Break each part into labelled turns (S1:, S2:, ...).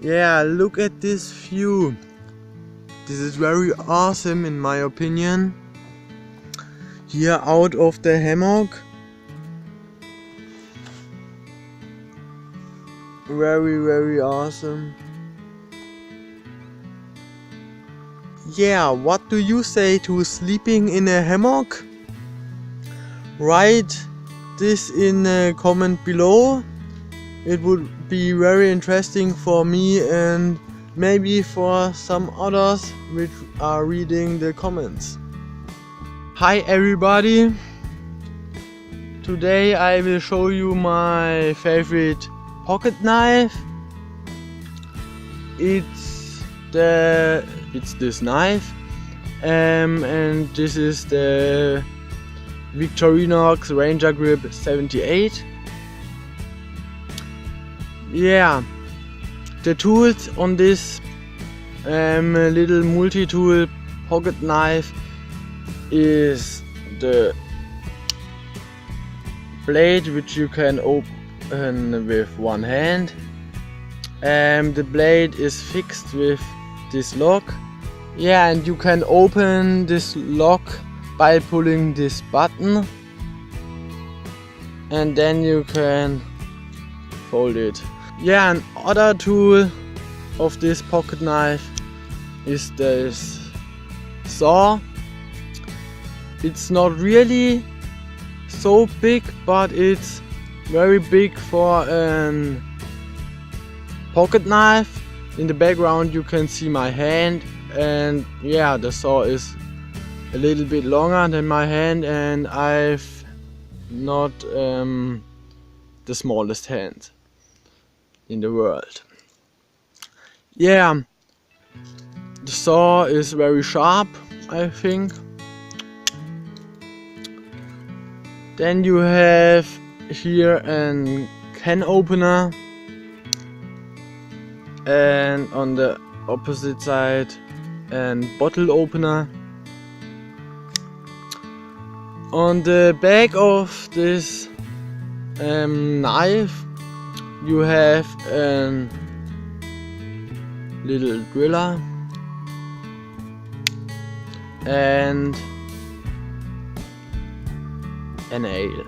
S1: Yeah, look at this view. This is very awesome in my opinion. Here out of the hammock. Very awesome. Yeah, what do you say to sleeping in a hammock? Write this in a comment below. It would be very interesting for me and maybe for some others which are reading the comments. Hi everybody! Today I will show you my favorite pocket knife. It's this knife, and this is the Victorinox rangergrip 78. Yeah, the tools on this little multi-tool pocket knife is the blade, which you can open with one hand. The blade is fixed with this lock. Yeah, and you can open this lock by pulling this button, and then you can fold it. Yeah, another tool of this pocket knife is this saw. It's not really so big, but it's very big for a pocket knife. In the background you can see my hand, and yeah, the saw is a little bit longer than my hand, and I've not the smallest hand in the world. Yeah, the saw is very sharp, I think. Then you have here a can opener, and on the opposite side a bottle opener. On the back of this knife you have a little driller and a nail.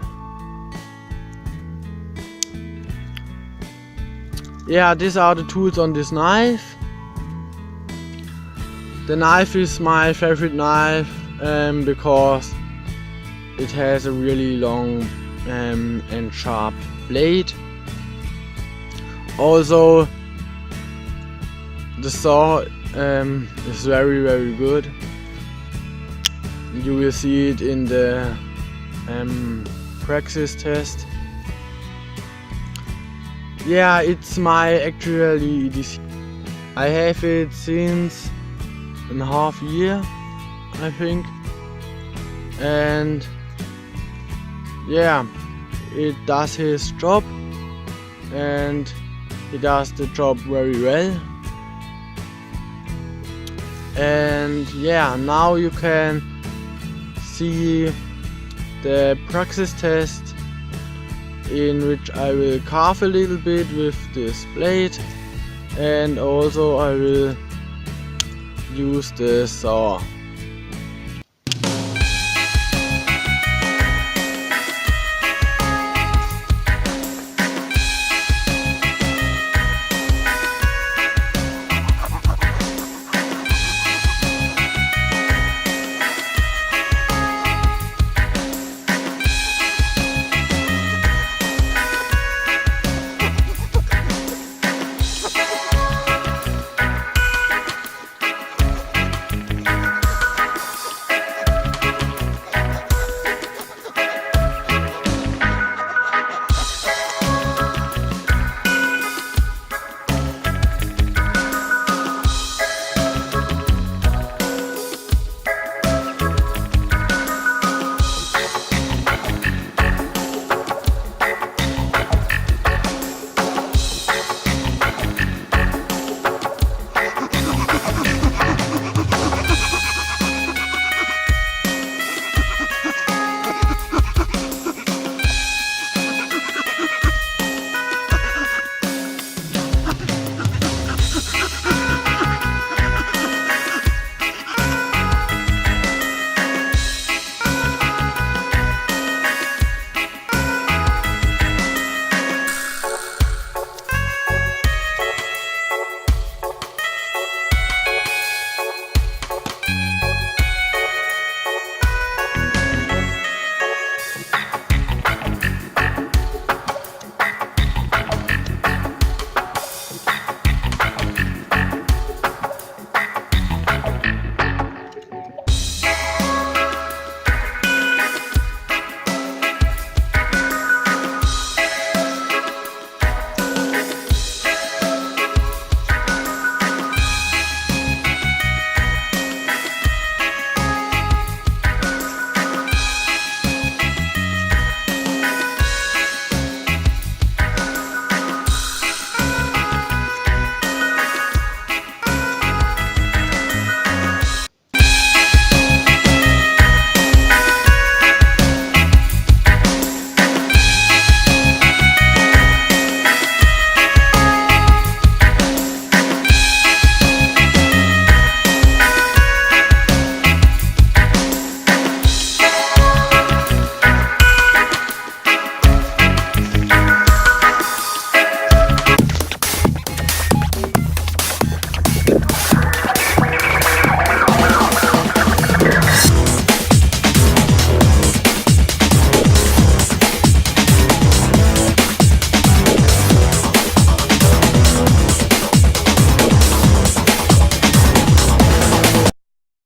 S1: Yeah, these are the tools on this knife. The knife is my favorite knife because it has a really long and sharp blade. Also, the saw is very good. You will see it in the praxis test. Yeah, it's my actually EDC. I have it since a half year, I think, and yeah, it does his job, and he does the job very well. And yeah, now you can see the praxis test, in which I will carve a little bit with this blade, and also I will use the saw.